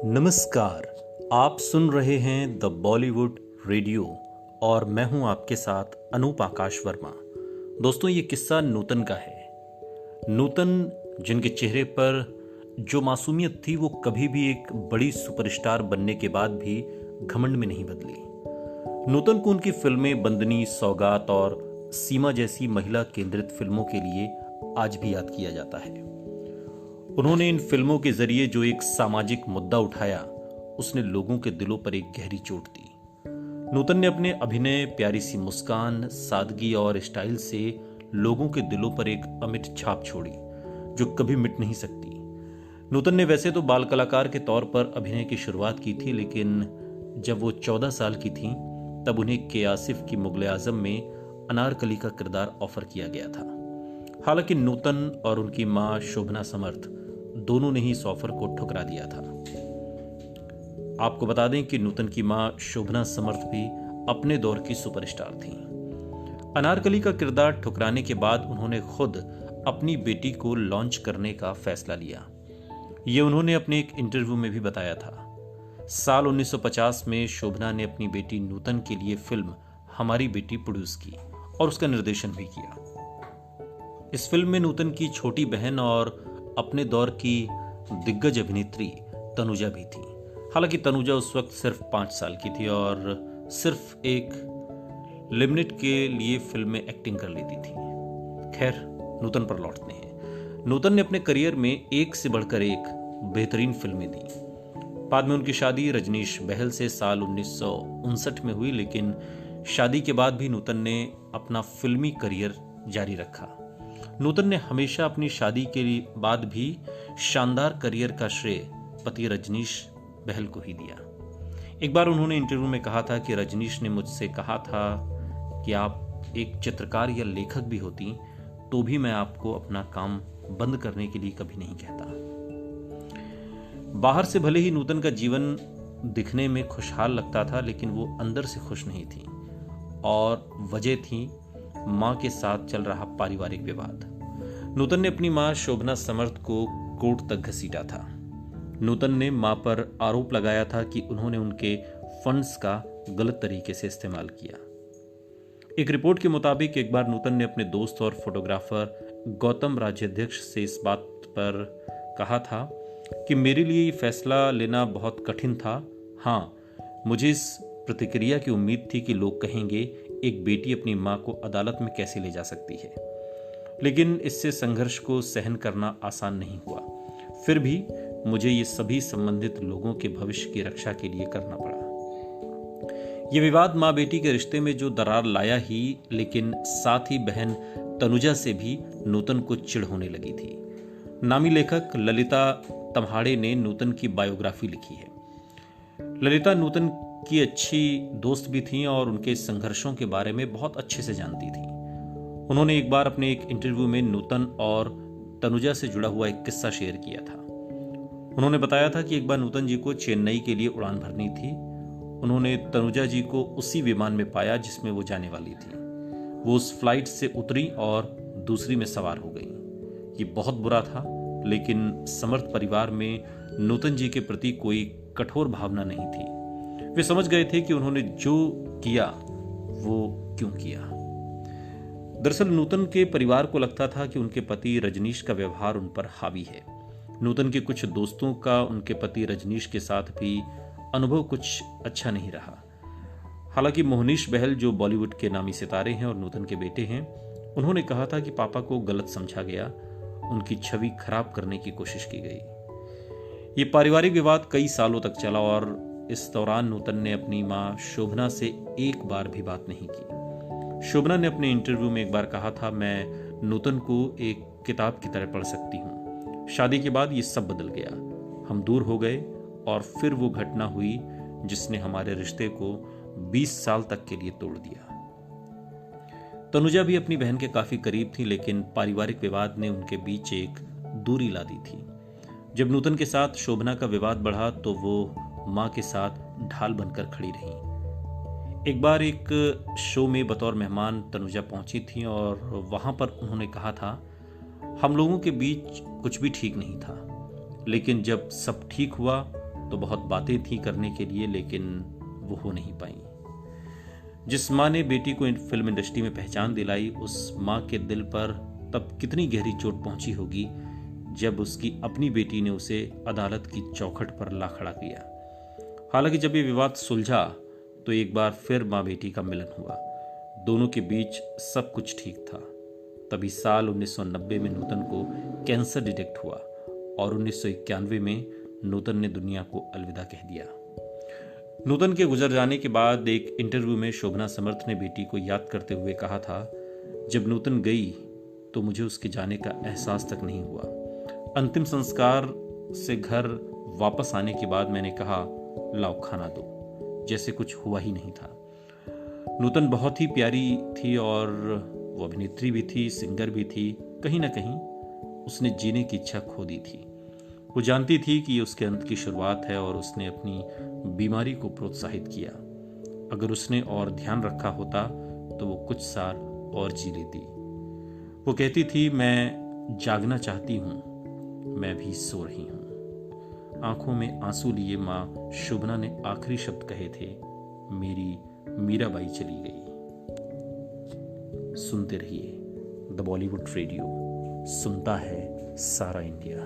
नमस्कार। आप सुन रहे हैं द बॉलीवुड रेडियो और मैं हूं आपके साथ अनूप आकाश वर्मा। दोस्तों, ये किस्सा नूतन का है। नूतन, जिनके चेहरे पर जो मासूमियत थी वो कभी भी एक बड़ी सुपरस्टार बनने के बाद भी घमंड में नहीं बदली। नूतन को उनकी फिल्में बंदनी, सौगात और सीमा जैसी महिला केंद्रित फिल्मों के लिए आज भी याद किया जाता है। उन्होंने इन फिल्मों के जरिए जो एक सामाजिक मुद्दा उठाया, उसने लोगों के दिलों पर एक गहरी चोट दी। नूतन ने अपने अभिनय, प्यारी सी मुस्कान, सादगी और स्टाइल से लोगों के दिलों पर एक अमिट छाप छोड़ी जो कभी मिट नहीं सकती। नूतन ने वैसे तो बाल कलाकार के तौर पर अभिनय की शुरुआत की थी, लेकिन जब वो 14 साल की थीं तब उन्हें के आसिफ की मुगले आजम में अनारकली का किरदार ऑफर किया गया था। हालांकि नूतन और उनकी मां शोभना समर्थ दोनों ने ही इस ऑफर को ठुकरा दिया था। आपको बता दें कि नूतन की मां शोभना समर्थ भी अपने दौर की सुपरस्टार थीं। अनारकली का किरदार ठुकराने के बाद उन्होंने खुद अपनी बेटी को लॉन्च करने का फैसला लिया। ये उन्होंने अपने एक इंटरव्यू में भी बताया था। साल 1950 में शोभना ने अपनी बेटी नूतन के लिए फिल्म हमारी बेटी प्रोड्यूस की और उसका निर्देशन भी किया। इस फिल्म में नूतन की छोटी बहन और अपने दौर की दिग्गज अभिनेत्री तनुजा भी थी। हालांकि तनुजा उस वक्त सिर्फ 5 साल की थी और सिर्फ एक लिमिटेड के लिए फिल्म में एक्टिंग कर लेती थी। खैर, नूतन पर लौटते हैं। नूतन ने अपने करियर में एक से बढ़कर एक बेहतरीन फिल्में दी। बाद में उनकी शादी रजनीश बहल से साल 1959 में हुई, लेकिन शादी के बाद भी नूतन ने अपना फिल्मी करियर जारी रखा। नूतन ने हमेशा अपनी शादी के बाद भी शानदार करियर का श्रेय पति रजनीश बहल को ही दिया। एक बार उन्होंने इंटरव्यू में कहा था कि रजनीश ने मुझसे कहा था कि आप एक चित्रकार या लेखक भी होती तो भी मैं आपको अपना काम बंद करने के लिए कभी नहीं कहता। बाहर से भले ही नूतन का जीवन दिखने में खुशहाल लगता था, लेकिन वो अंदर से खुश नहीं थी और वजह थी मां के साथ चल रहा पारिवारिक विवाद। नूतन ने अपनी मां शोभना समर्थ को कोर्ट तक घसीटा था। नूतन ने मां पर आरोप लगाया था कि उन्होंने उनके फंड्स का गलत तरीके से इस्तेमाल किया। एक रिपोर्ट के मुताबिक एक बार नूतन ने अपने दोस्त और फोटोग्राफर गौतम राज्याध्यक्ष से इस बात पर कहा था कि मेरे लिए ये फैसला लेना बहुत कठिन था। हाँ, मुझे इस प्रतिक्रिया की उम्मीद थी कि लोग कहेंगे एक बेटी अपनी मां को अदालत में कैसे ले जा सकती है, लेकिन इससे संघर्ष को सहन करना आसान नहीं हुआ। फिर भी मुझे ये सभी संबंधित लोगों के भविष्य की रक्षा के लिए करना पड़ा। ये विवाद मां बेटी के रिश्ते में जो दरार लाया ही, लेकिन साथ ही बहन तनुजा से भी नूतन को चिढ़ होने लगी थी। नामी लेखक ललिता तम्हाड़े ने नूतन की बायोग्राफी लिखी है। ललिता नूतन की अच्छी दोस्त भी थीं और उनके संघर्षों के बारे में बहुत अच्छे से जानती थीं। उन्होंने एक बार अपने एक इंटरव्यू में नूतन और तनुजा से जुड़ा हुआ एक किस्सा शेयर किया था। उन्होंने बताया था कि एक बार नूतन जी को चेन्नई के लिए उड़ान भरनी थी। उन्होंने तनुजा जी को उसी विमान में पाया जिसमें वो जाने वाली थी। वो उस फ्लाइट से उतरी और दूसरी में सवार हो गई। ये बहुत बुरा था, लेकिन समर्थ परिवार में नूतन जी के प्रति कोई कठोर भावना नहीं थी। वे समझ गए थे कि उन्होंने जो किया वो क्यों किया। दरअसल नूतन के परिवार को लगता था कि उनके पति रजनीश का व्यवहार उन पर हावी है। नूतन के कुछ दोस्तों का उनके पति रजनीश के साथ भी अनुभव कुछ अच्छा नहीं रहा। हालांकि मोहनीश बहल, जो बॉलीवुड के नामी सितारे हैं और नूतन के बेटे हैं, उन्होंने कहा था कि पापा को गलत समझा गया, उनकी छवि खराब करने की कोशिश की गई। ये पारिवारिक विवाद कई सालों तक चला और इस दौरान नूतन ने अपनी मां शोभना से एक बार भी बात नहीं की। शोभना ने अपने इंटरव्यू में एक बार कहा था, मैं नूतन को एक किताब की तरह पढ़ सकती हूँ। शादी के बाद ये सब बदल गया। हम दूर हो गए और फिर वो घटना हुई जिसने हमारे रिश्ते को 20 साल तक के लिए तोड़ दिया। तनुजा भी अपनी बहन के काफी करीब थी, लेकिन पारिवारिक विवाद ने उनके बीच एक दूरी ला दी थी। जब नूतन के साथ शोभना का विवाद बढ़ा तो वो मां के साथ ढाल बनकर खड़ी रही। एक बार एक शो में बतौर मेहमान तनुजा पहुंची थी और वहां पर उन्होंने कहा था, हम लोगों के बीच कुछ भी ठीक नहीं था, लेकिन जब सब ठीक हुआ तो बहुत बातें थी करने के लिए, लेकिन वो हो नहीं पाई। जिस माँ ने बेटी को फिल्म इंडस्ट्री में पहचान दिलाई, उस माँ के दिल पर तब कितनी गहरी चोट पहुंची होगी जब उसकी अपनी बेटी ने उसे अदालत की चौखट पर ला खड़ा किया। हालांकि जब ये विवाद सुलझा तो एक बार फिर माँ बेटी का मिलन हुआ। दोनों के बीच सब कुछ ठीक था। तभी साल 1990 में नूतन को कैंसर डिटेक्ट हुआ और 1991 में नूतन ने दुनिया को अलविदा कह दिया। नूतन के गुजर जाने के बाद एक इंटरव्यू में शोभना समर्थ ने बेटी को याद करते हुए कहा था, जब नूतन गई तो मुझे उसके जाने का एहसास तक नहीं हुआ। अंतिम संस्कार से घर वापस आने के बाद मैंने कहा, लाओ खाना दो, जैसे कुछ हुआ ही नहीं था। नूतन बहुत ही प्यारी थी और वो अभिनेत्री भी थी, सिंगर भी थी। कहीं ना कहीं उसने जीने की इच्छा खो दी थी। वो जानती थी कि ये उसके अंत की शुरुआत है और उसने अपनी बीमारी को प्रोत्साहित किया। अगर उसने और ध्यान रखा होता तो वो कुछ साल और जी लेती। वो कहती थी, मैं जागना चाहती हूँ, मैं भी सो रही हूँ। आंखों में आंसू लिए माँ शोभना ने आखिरी शब्द कहे थे, मेरी मीराबाई चली गई। सुनते रहिए द बॉलीवुड रेडियो, सुनता है सारा इंडिया।